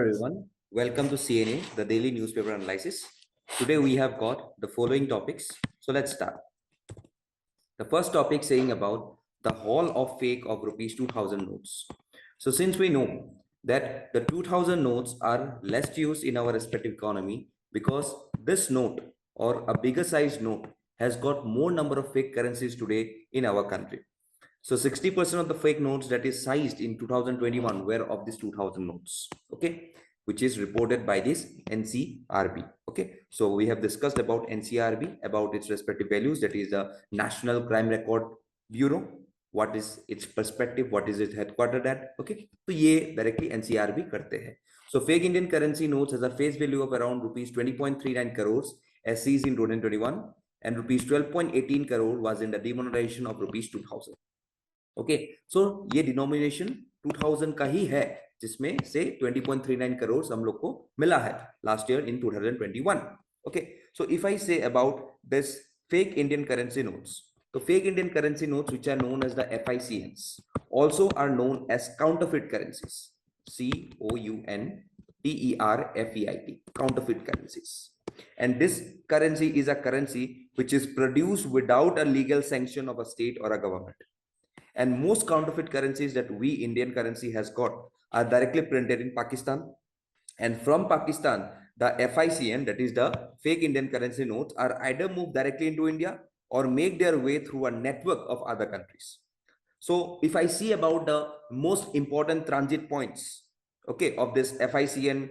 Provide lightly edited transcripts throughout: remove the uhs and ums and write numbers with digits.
everyone. Welcome to CNA, the daily newspaper analysis. Today we have got the following topics. So let's start. The first topic saying about the haul of fake of rupees 2000 notes. So since we know that the 2000 notes are less used in our respective economy because this note or a bigger size note has got more number of fake currencies today in our country. So 60% of the fake notes that is sized in 2021 were of these 2000 notes, okay, which is reported by this NCRB. Okay, so we have discussed about NCRB, about its respective values, that is the National Crime Record Bureau, what is its perspective, what is it headquartered at. Okay, so ye directly NCRB karte hai. So fake Indian currency notes has a face value of around rupees 20.39 crores as seized in 2021, and rupees 12.18 crore was in the demonetization of rupees 2000. Okay so ये denomination 2000 का ही है, जिसमें से 20.39 करोड़ हम लोग को मिला है last year in 2021. Okay so if I say about this fake Indian currency notes, तो fake Indian currency notes which are known as the FICNs also are known as counterfeit currencies, COUNTERFEIT, counterfeit currencies. And this currency is a currency which is produced without a legal sanction of a state or a government. And most counterfeit currencies that we Indian currency has got are directly printed in Pakistan. And from Pakistan, the FICN, that is the fake Indian currency notes, are either moved directly into India or make their way through a network of other countries. So if I see about the most important transit points, okay, of this FICN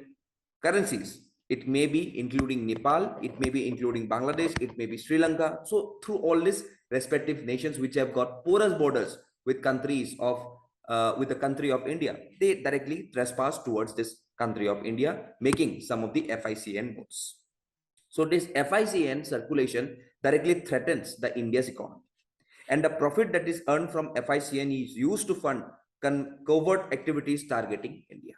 currencies, it may be including Nepal, it may be including Bangladesh, it may be Sri Lanka. So through all these respective nations which have got porous borders with countries of with the country of India, they directly trespass towards this country of India, making some of the FICN notes. So this FICN circulation directly threatens the India's economy, and the profit that is earned from FICN is used to fund covert activities targeting India.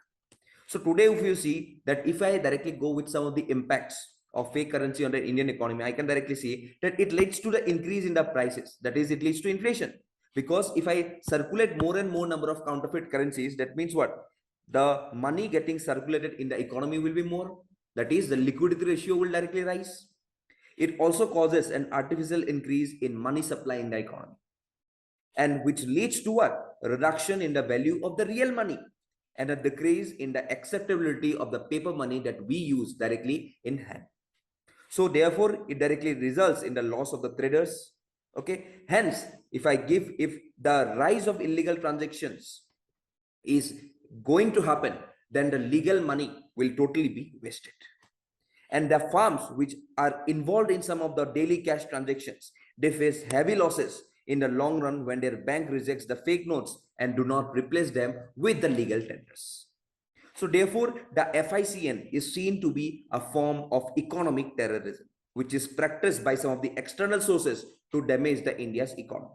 So today, if you see that if I directly go with some of the impacts of fake currency on the Indian economy, I can directly see that it leads to the increase in the prices. That is, it leads to inflation. Because if I circulate more and more number of counterfeit currencies, that means what? The money getting circulated in the economy will be more. That is, the liquidity ratio will directly rise. It also causes an artificial increase in money supply in the economy, and which leads to what? A reduction in the value of the real money and a decrease in the acceptability of the paper money that we use directly in hand. So therefore, it directly results in the loss of the traders. Okay, hence if the rise of illegal transactions is going to happen, then the legal money will totally be wasted, and the farms which are involved in some of the daily cash transactions, they face heavy losses in the long run when their bank rejects the fake notes and do not replace them with the legal tenders. So therefore, the FICN is seen to be a form of economic terrorism, which is practiced by some of the external sources to damage the India's economy.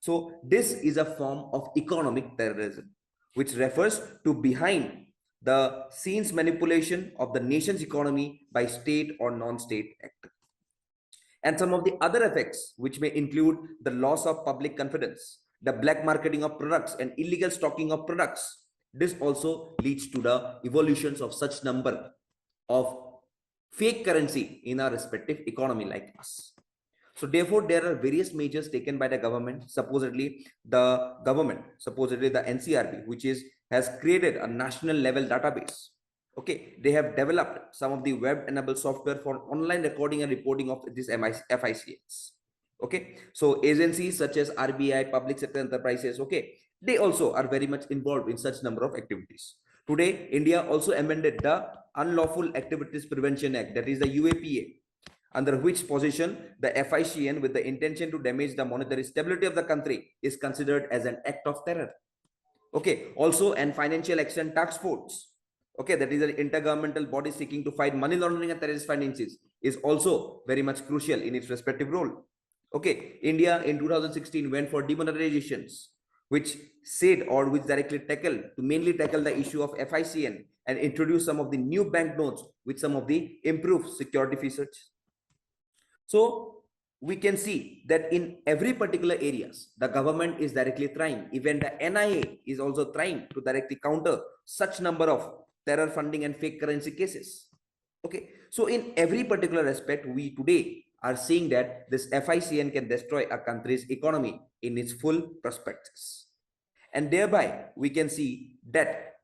So this is a form of economic terrorism, which refers to behind the scenes manipulation of the nation's economy by state or non-state actor. And some of the other effects, which may include the loss of public confidence, the black marketing of products and illegal stocking of products. This also leads to the evolutions of such number of fake currency in our respective economy like us. So therefore, there are various measures taken by the government. Supposedly the NCRB, which has created a national level database. Okay, they have developed some of the web-enabled software for online recording and reporting of these FICNs. Okay, so agencies such as RBI, public sector enterprises, okay, they also are very much involved in such number of activities. Today, India also amended the Unlawful Activities Prevention Act, that is the UAPA, under which position the FICN with the intention to damage the monetary stability of the country is considered as an act of terror. Okay, also an Financial Action Task Force, okay, that is an intergovernmental body seeking to fight money laundering and terrorist finances, is also very much crucial in its respective role. Okay, India in 2016 went for demonetizations, which directly mainly tackle the issue of FICN and introduce some of the new banknotes with some of the improved security features. So we can see that in every particular areas, the government is directly trying, even the NIA is also trying to directly counter such number of terror funding and fake currency cases. Okay, so in every particular aspect, we today are seeing that this FICN can destroy a country's economy in its full prospectus. And thereby we can see that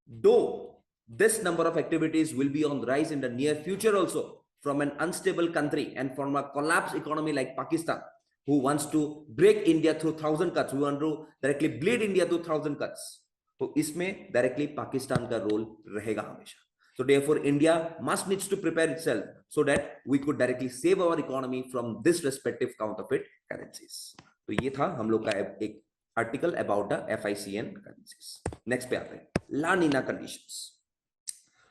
though this number of activities will be on the rise in the near future also, from an unstable country and from a collapsed economy like Pakistan, who wants to break India through 1,000 cuts, who want to directly bleed India through 1,000 cuts, तो इसमें directly Pakistan का role रहेगा हमेशा. So therefore India must needs to prepare itself so that we could directly save our economy from this respective counterfeit currencies. तो ये था हम लोग का एक article about the FICN currencies. Next पे आते हैं La Nina conditions.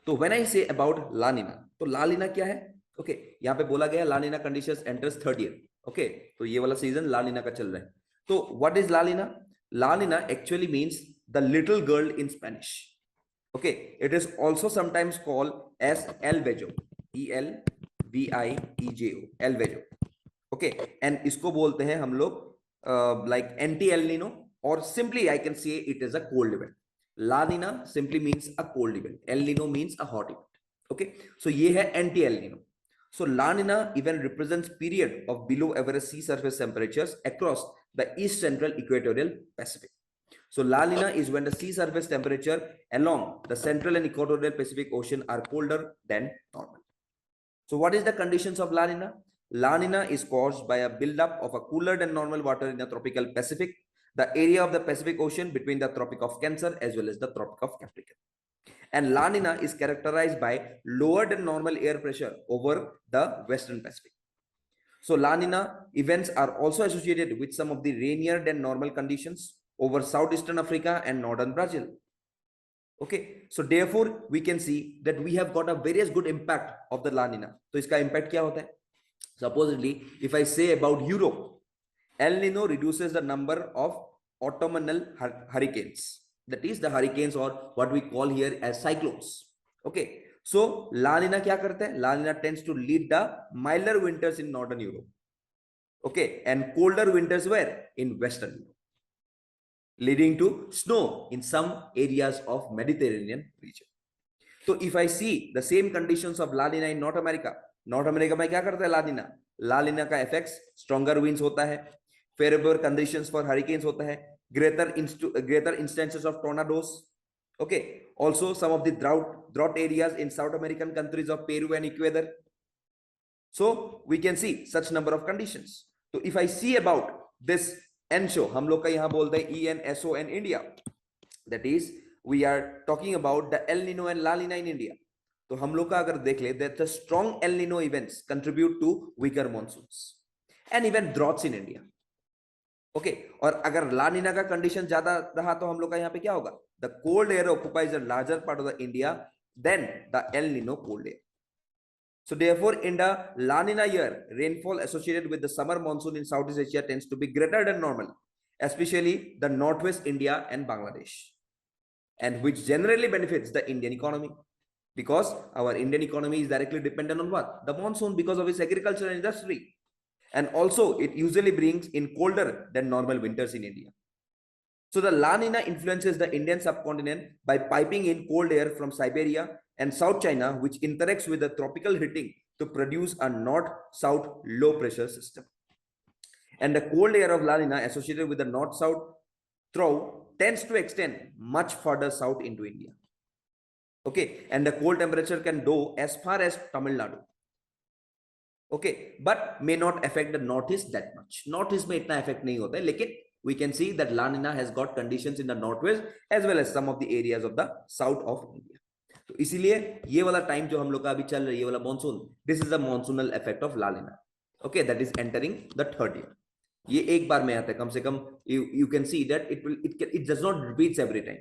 तो when I say about La Nina, तो La Nina क्या है? Okay, यहाँ पे बोला गया La Nina conditions enters third year. Okay, तो ये वाला सीजन La Nina का चल रहा है. तो what is La Nina? La Nina actually means the little girl in Spanish. Okay, it is also sometimes called as El Vejo, ELVIEJO, El Vejo. Okay, and इसको बोलते हैं हम लोग like anti El Nino, or simply I can say it is a cold event. La Nina simply means a cold event. El Nino means a hot event. Okay, so ये है anti El Nino. So La Nina event represents period of below average sea surface temperatures across the east central equatorial Pacific. So La Nina is when the sea surface temperature along the central and equatorial Pacific Ocean are colder than normal. So what is the conditions of La Nina? La Nina is caused by a buildup of a cooler than normal water in the tropical Pacific, the area of the Pacific Ocean between the Tropic of Cancer as well as the Tropic of Capricorn. And La Nina is characterized by lower than normal air pressure over the Western Pacific. So La Nina events are also associated with some of the rainier than normal conditions over southeastern Africa and northern Brazil. Okay, so therefore we can see that we have got a various good impact of the La Nina. So इसका impact क्या होता है? Supposedly, if I say about Europe, El Nino reduces the number of autumnal hurricanes. That is the hurricanes, or what we call here as cyclones. Okay, so La Nina क्या करता है? La Nina tends to lead the milder winters in northern Europe. Okay, and colder winters where? In western Europe, leading to snow in some areas of Mediterranean region. So if I see the same conditions of La Nina in North America में क्या करता है La Nina? La Nina का effects stronger winds होता है, favorable conditions for hurricanes होता है, greater instances of tornadoes. Okay, also some of the drought areas in South American countries of Peru and Ecuador. So we can see such number of conditions. So if I see about this ENSO, हम लोग का यहाँ बोलते हैं ENSO and India, that is we are talking about the El Nino and La Nina in India. तो हम लोग का अगर देख ले, that the strong El Nino events contribute to weaker monsoons and even droughts in India. Okay, और अगर La Nina का condition ज्यादा रहा तो हम लोग का यहाँ पे क्या होगा? The cold air occupies a larger part of the India than the El Nino cold air. So therefore, in the La Nina year, rainfall associated with the summer monsoon in Southeast Asia tends to be greater than normal, especially the Northwest India and Bangladesh, and which generally benefits the Indian economy, because our Indian economy is directly dependent on what? The monsoon, because of its agriculture and industry. And also it usually brings in colder than normal winters in India. So the La Nina influences the Indian subcontinent by piping in cold air from Siberia and South China, which interacts with the tropical heating to produce a north-south low pressure system. And the cold air of La Nina associated with the north-south throw tends to extend much further south into India. Okay, and the cold temperature can go as far as Tamil Nadu. Okay, but may not affect the northeast that much. Northeast में इतना affect नहीं होता है, लेकिन we can see that La Nina has got conditions in the northwest as well as some of the areas of the south of India. तो इसीलिए ये वाला टाइम जो हम लोग का अभी चल रहा है, ये वाला monsoon, this is the monsoonal effect of La Nina. Okay, that is entering the third year. ये एक बार में आता है, कम से कम you can see that it does not repeats every time.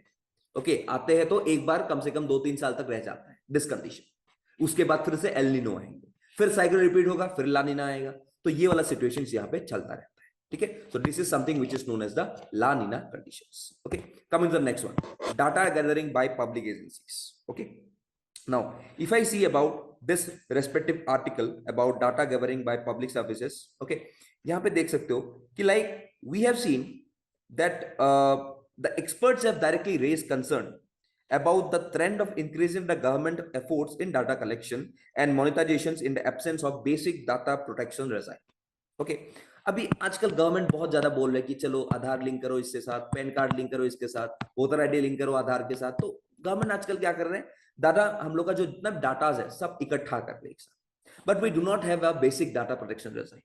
Okay, आते हैं तो एक बार कम से कम 2-3 साल तक रह जाता है दिस कंडीशन. उसके बाद फिर से एल नीनो आएंगे, फिर साइकिल रिपीट होगा, फिर ला नीना आएगा. तो ये वाला सिचुएशन यहाँ पे चलता रहता है. ठीक है, so this is something which is known as the La Nina conditions. Okay, coming to the next one, data gathering by public agencies. Okay, now if I see about this respective article about data gathering by public services, okay, यहाँ पे देख सकते हो कि like we have seen that the experts have directly raised concern about the trend of increasing the government efforts in data collection and monetizations in the absence of basic data protection regime. Okay अभी आजकल government बहुत ज्यादा बोल रहे हैं कि चलो आधार link करो इसके साथ, पैन कार्ड लिंक करो इसके साथ, वोटर आईडी लिंक करो आधार के साथ. तो गवर्नमेंट आजकल क्या कर रहे हैं, डाटा हम लोग का जो जितना डाटाज है सब इकट्ठा कर रहे हैं एक साथ. But we do not have a basic data protection regime.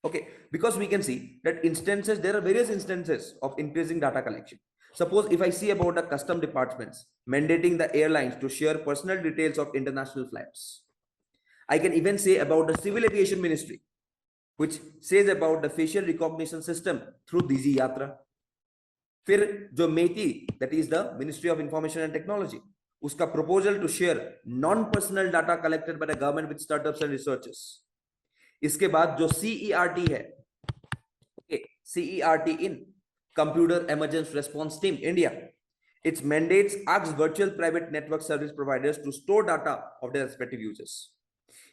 Okay, because we can see that instances, there are various instances of increasing data collection. Suppose if I see about the custom departments mandating the airlines to share personal details of international flights. I can even say about the civil aviation ministry, which says about the facial recognition system through Digi Yatra. फिर जो मेटी, that is the Ministry of Information and Technology, उसका proposal to share non-personal data collected by the government with startups and researchers. इसके बाद जो CERT है, CERT in Computer Emergency Response Team India, its mandates asks virtual private network service providers to store data of their respective users.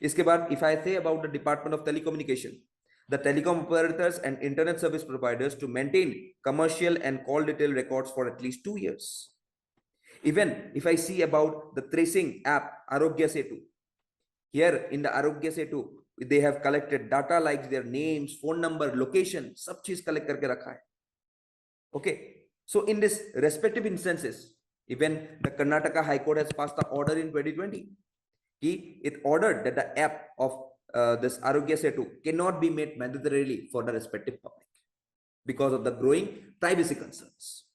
इसके बाद if I say about the Department of Telecommunication, the telecom operators and internet service providers to maintain commercial and call detail records for at least 2 years. Even if I see about the tracing app Arogya Setu, here in the Arogya Setu, they have collected data like their names, phone number, location, सब चीज collect करके रखा है. Okay, so in this respective instances, even the Karnataka High Court has passed the order in 2020. It ordered that the app of this Arogya Setu cannot be made mandatorily for the respective public because of the growing privacy concerns.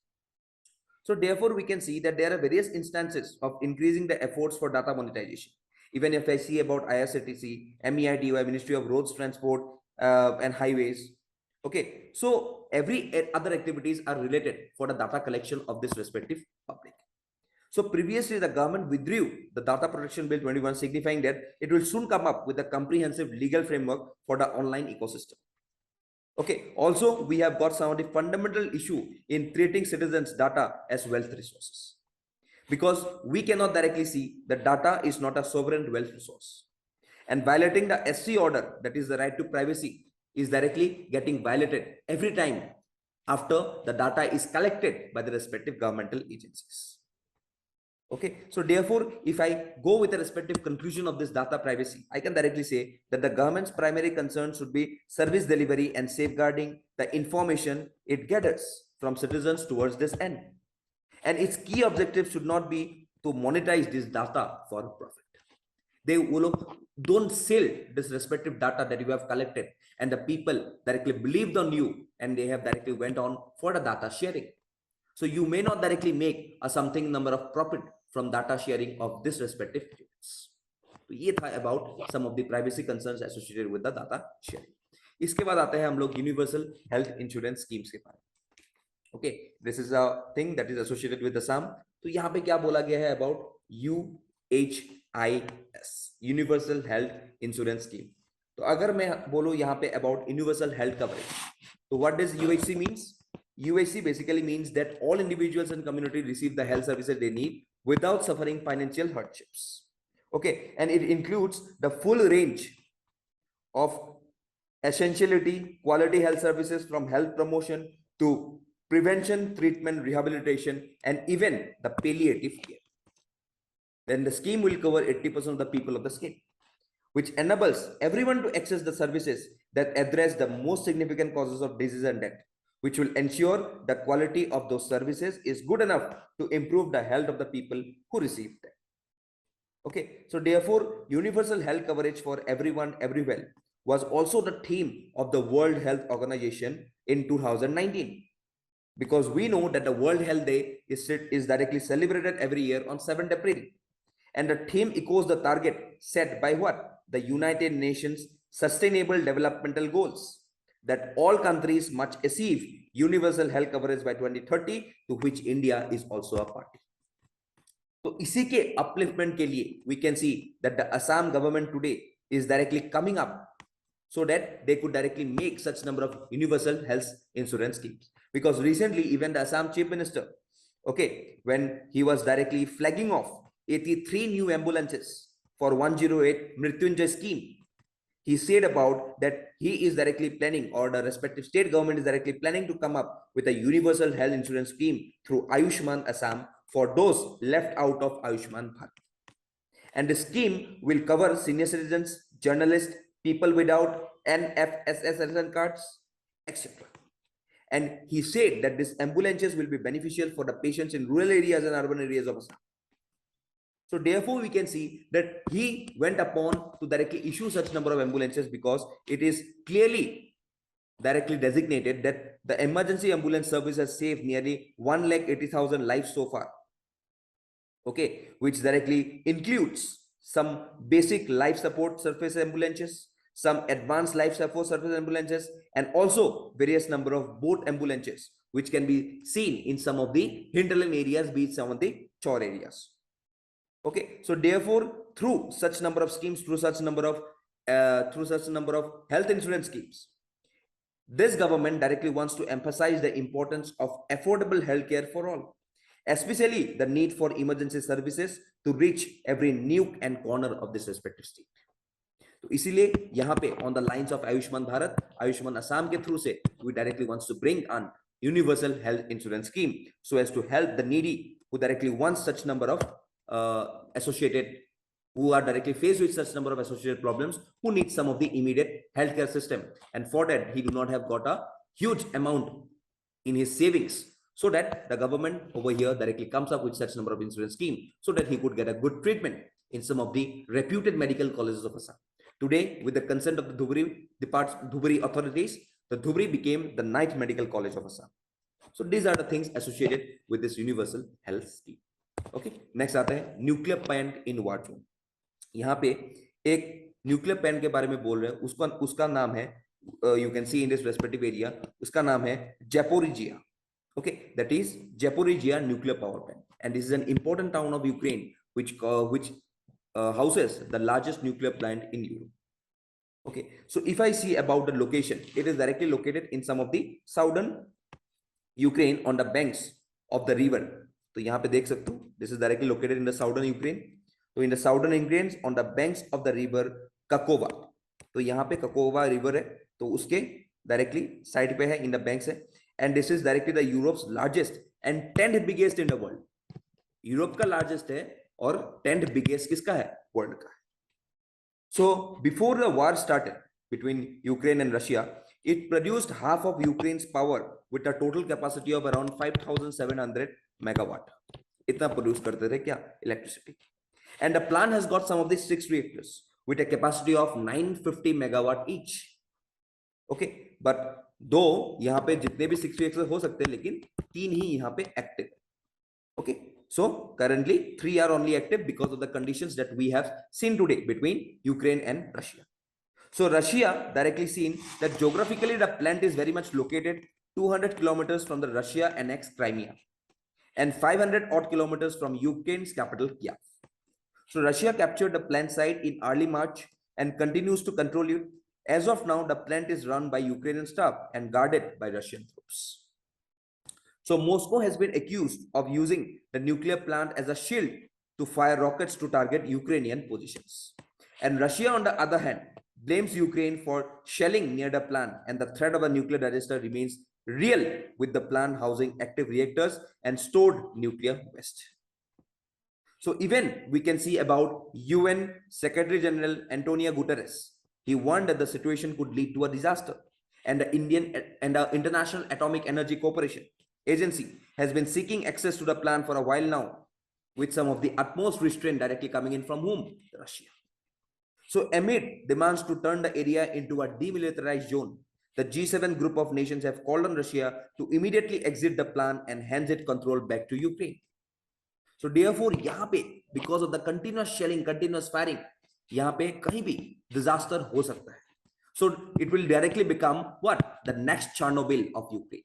So therefore, we can see that there are various instances of increasing the efforts for data monetization. Even if I see about IRCTC, MEITY, Ministry of Roads Transport and Highways. Okay, so every other activities are related for the data collection of this respective public. So previously the government withdrew the Data Protection Bill 21, signifying that it will soon come up with a comprehensive legal framework for the online ecosystem. Okay, also we have got some of the fundamental issue in treating citizens' data as wealth resources. Because we cannot directly see that data is not a sovereign wealth resource. And violating the SC order, that is the right to privacy, is directly getting violated every time after the data is collected by the respective governmental agencies. Okay, so therefore, if I go with the respective conclusion of this data privacy, I can directly say that the government's primary concern should be service delivery and safeguarding the information it gathers from citizens towards this end. And its key objective should not be to monetize this data for profit. They don't sell this respective data that you have collected, and the people directly believed on you, and they have directly went on for the data sharing. So you may not directly make a something number of profit from data sharing of this respective units. So ये था about some of the privacy concerns associated with the data sharing. इसके बाद आते हैं हम लोग universal health insurance schemes के बारे में. Okay, this is a thing that is associated with Assam. तो यहाँ पे क्या बोला गया है about UHIS, Universal Health Insurance Scheme. तो अगर मैं बोलूँ यहाँ पे about universal health coverage, तो what does UHC means? UHC basically means that all individuals and community receive the health services they need without suffering financial hardships. Okay, and it includes the full range of essentiality, quality health services from health promotion to prevention, treatment, rehabilitation, and even the palliative care. Then the scheme will cover 80% of the people of the state, which enables everyone to access the services that address the most significant causes of disease and death, which will ensure the quality of those services is good enough to improve the health of the people who receive them. Okay, so therefore, universal health coverage for everyone, everywhere was also the theme of the World Health Organization in 2019. Because we know that the World Health Day is directly celebrated every year on 7th April. And the theme echoes the target set by what? The United Nations Sustainable Developmental Goals, that all countries must achieve universal health coverage by 2030, to which India is also a party. So इसी के upliftment के लिए we can see that the Assam government today is directly coming up so that they could directly make such number of universal health insurance schemes. Because recently, even the Assam Chief Minister, okay, when he was directly flagging off 83 new ambulances for 108 Mrityunjay scheme, he said about that he is directly planning, or the respective state government is directly planning to come up with a universal health insurance scheme through Ayushman Assam for those left out of Ayushman Bharat. And the scheme will cover senior citizens, journalists, people without NFSS cards, etc. And he said that these ambulances will be beneficial for the patients in rural areas and urban areas of Assam. So therefore, we can see that he went upon to directly issue such number of ambulances because it is clearly directly designated that the emergency ambulance service has saved nearly 1,80,000 lives so far. Okay, which directly includes some basic life support surface ambulances, some advanced life support surface ambulances, and also various number of boat ambulances, which can be seen in some of the hinterland areas, be it some of the chore areas. Okay, so therefore, through such number of schemes, through such number of health insurance schemes, this government directly wants to emphasize the importance of affordable healthcare for all, especially the need for emergency services to reach every nook and corner of this respective state. तो इसीलिए यहाँ पे on the lines of Ayushman Bharat, Ayushman Assam के through से we directly wants to bring an universal health insurance scheme so as to help the needy who directly wants such number of who are directly faced with such number of associated problems, who need some of the immediate healthcare system, and for that he do not have got a huge amount in his savings, so that the government over here directly comes up with such number of insurance scheme so that he could get a good treatment in some of the reputed medical colleges of Assam. Today, with the consent of the Dhubari authorities, the Dhubari became the 9th medical college of Assam. So these are the things associated with this universal health scheme. Okay, next आता है nuclear plant in war zone. यहाँ पे एक nuclear plant के बारे में बोल रहे हैं, उसका नाम है, you can see in this respective area, उसका नाम है Zaporizhia. Okay, that is Zaporizhia nuclear power plant, and this is an important town of Ukraine which houses the largest nuclear plant in Europe. Okay, so if I see about the location, it is directly located in some of the southern Ukraine on the banks of the river. तो यहाँ पे देख सकते हो, this is directly located in the southern Ukraine. तो in the southern Ukraine on the banks of the river Kakova. तो यहाँ पे Kakova river है, तो उसके directly side पे है, in the banks है, and this is directly the Europe's largest and 10th biggest in the world. Europe का largest है और 10th biggest किसका है? World का. So before the war started between Ukraine and Russia, it produced half of Ukraine's power with a total capacity of around 5,700 megawatt. इतना produce करते थे क्या? Electricity. And the plant has got some of the 6 reactors with a capacity of 950 megawatt each. Okay, but though यहाँ पे जितने भी 6 reactors हो सकते हैं, लेकिन 3 ही यहाँ पे active. Okay, so currently 3 are only active because of the conditions that we have seen today between Ukraine and Russia. So Russia directly seen that geographically the plant is very much located 200 kilometers from the Russia annexed Crimea and 500 odd kilometers from Ukraine's capital Kiev. So Russia captured the plant site in early March and continues to control it. As of now, the plant is run by Ukrainian staff and guarded by Russian troops. So Moscow has been accused of using the nuclear plant as a shield to fire rockets to target Ukrainian positions. And Russia, on the other hand, blames Ukraine for shelling near the plant, and the threat of a nuclear disaster remains real with the plant housing active reactors and stored nuclear waste. So even we can see about UN Secretary General Antonio Guterres. He warned that the situation could lead to a disaster, and the International Atomic Energy Corporation agency has been seeking access to the plant for a while now, with some of the utmost restraint directly coming in from whom? Russia. So amid demands to turn the area into a demilitarized zone, the G7 group of nations have called on Russia to immediately exit the plant and hand it control back to Ukraine. So therefore, यहाँ पे because of the continuous shelling, continuous firing, यहाँ पे कहीं भी disaster हो सकता है. So it will directly become what? The next Chernobyl of Ukraine.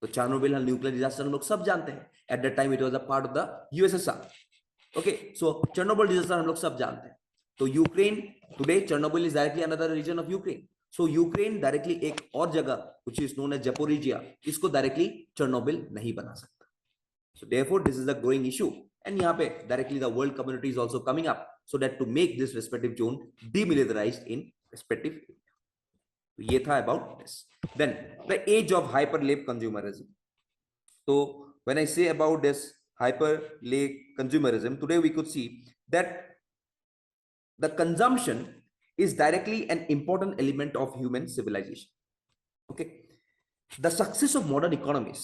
तो Chernobyl nuclear disaster हम लोग सब जानते हैं. At that time it was a part of the USSR. Okay, so Chernobyl disaster हम लोग सब जानते हैं. तो Ukraine today Chernobyl is directly another region of Ukraine. So Ukraine directly एक और जगह which is known as Zaporizhia, इसको directly Chernobyl नहीं बना सकता. So therefore this is a growing issue, and यहाँ पे directly the world community is also coming up so that to make this respective zone demilitarized in respective area. तो ये था about this. Then the age of hyperloop consumerism. So when I say about this hyper-lay consumerism, today we could see that the consumption is directly an important element of human civilization. Okay, the success of modern economies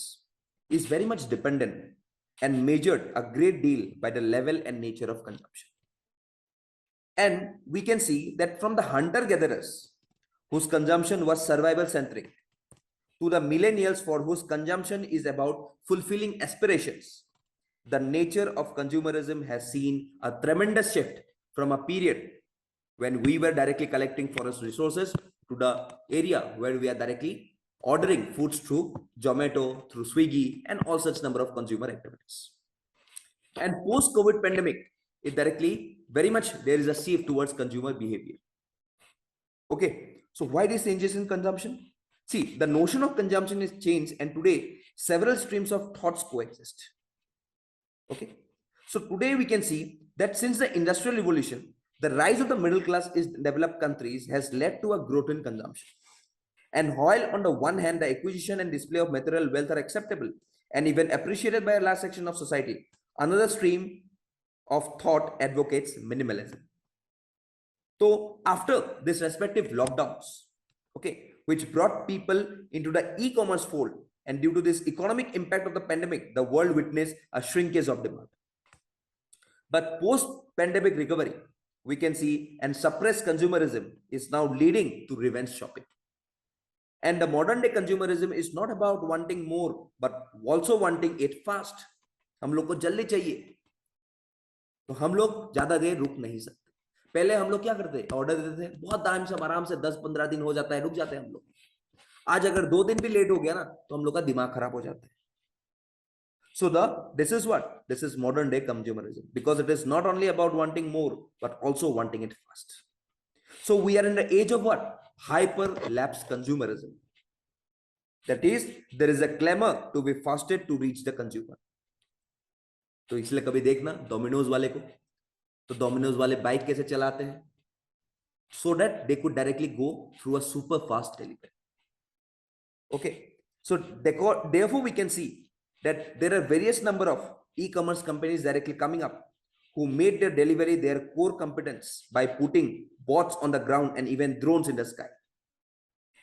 is very much dependent and measured a great deal by the level and nature of consumption. And we can see that from the hunter-gatherers, whose consumption was survival-centric, to the millennials for whose consumption is about fulfilling aspirations, the nature of consumerism has seen a tremendous shift from a period when we were directly collecting forest resources to the area where we are directly ordering foods through Zomato, through Swiggy, and all such number of consumer activities. And post-COVID pandemic, it directly very much there is a shift towards consumer behavior. Okay, so why these changes in consumption? See, the notion of consumption is changed, and today several streams of thoughts coexist. Okay, so today we can see that since the industrial revolution, the rise of the middle class in developed countries has led to a growth in consumption. And while on the one hand, the acquisition and display of material wealth are acceptable and even appreciated by a large section of society, another stream of thought advocates minimalism. So after this respective lockdowns, okay, which brought people into the e-commerce fold, and due to this economic impact of the pandemic, the world witnessed a shrinkage of demand. But post-pandemic recovery, we can see, and suppressed consumerism is now leading to revenge shopping. And the modern day consumerism is not about wanting more, but also wanting it fast. हम लोग को जल्दी चाहिए, तो हम लोग ज्यादा देर रुक नहीं सकते. पहले हम लोग क्या करते, ऑर्डर देते थे, बहुत टाइम से आराम से 10-15 दिन हो जाता है, रुक जाते हैं हम लोग. आज अगर 2 दिन भी लेट हो गया ना, तो हम लोग का दिमाग खराब हो जाता है. So this is what? This is modern day consumerism, because it is not only about wanting more, but also wanting it fast. So we are in the age of what? Hyper-lapse consumerism. That is, there is a clamor to be fasted to reach the consumer. तो इसलिए कभी देखना Domino's वाले को, तो Domino's वाले bike कैसे चलाते हैं? So that they could directly go through a super fast delivery. Okay, so therefore we can see that there are various number of e-commerce companies directly coming up who made their delivery their core competence by putting bots on the ground and even drones in the sky.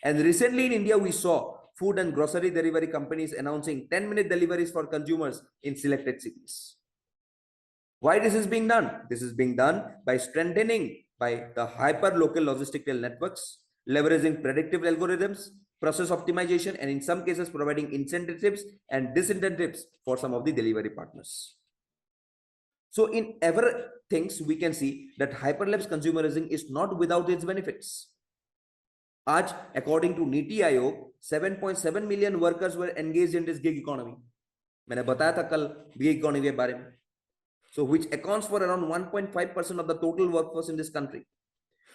And recently in India, we saw food and grocery delivery companies announcing 10-minute deliveries for consumers in selected cities. Why this is being done? This is being done by strengthening by the hyper-local logistical networks, leveraging predictive algorithms, process optimization, and in some cases providing incentives and disincentives for some of the delivery partners. So in ever things, we can see that hyperlapse consumerism is not without its benefits. आज, according to NITI Aayog, 7.7 million workers were engaged in this gig economy. मैंने बताया था कल gig economy के बारे में. So which accounts for around 1.5% of the total workforce in this country.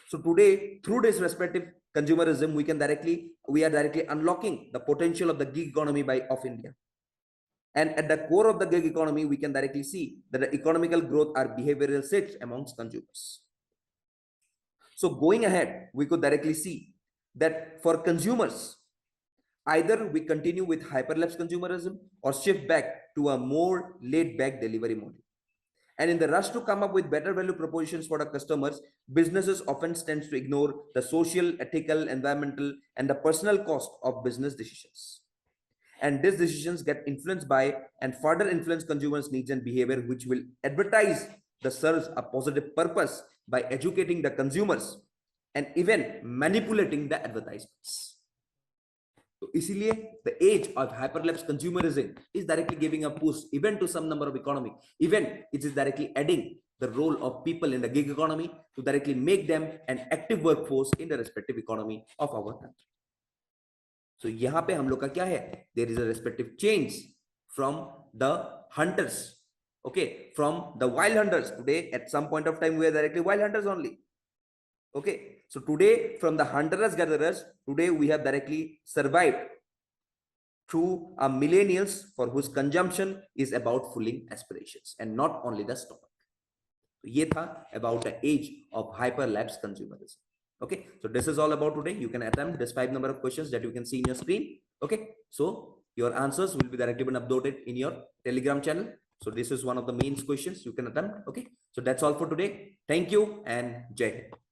So today, through this respective consumerism, we are directly unlocking the potential of the gig economy of India. And at the core of the gig economy, we can directly see that the economical growth are behavioral shifts amongst consumers. So going ahead, we could directly see that for consumers, either we continue with hyperlapse consumerism or shift back to a more laid-back delivery model. And in the rush to come up with better value propositions for the customers, businesses often tend to ignore the social, ethical, environmental, and the personal cost of business decisions. And these decisions get influenced by and further influence consumers' needs and behavior, which will advertise the serves a positive purpose by educating the consumers and even manipulating the advertisements. So, the age of hyperlapse consumerism is directly giving a boost even to some number of economy. Even it is directly adding the role of people in the gig economy to directly make them an active workforce in the respective economy of our country. So यहाँ पे हम लोग का क्या है? There is a respective change from the hunters, okay, from the wild hunters. Today, at some point of time, we are directly wild hunters only. Okay, so today from the hunters gatherers, today we have directly survived through a millennials for whose consumption is about fulfilling aspirations and not only the stomach. So ये था about the age of hyperlapse consumerism. Okay, so this is all about today. You can attempt this 5 number of questions that you can see in your screen. Okay, so your answers will be directly been uploaded in your Telegram channel. So this is one of the main questions you can attempt. Okay, so that's all for today. Thank you and Jai Hind.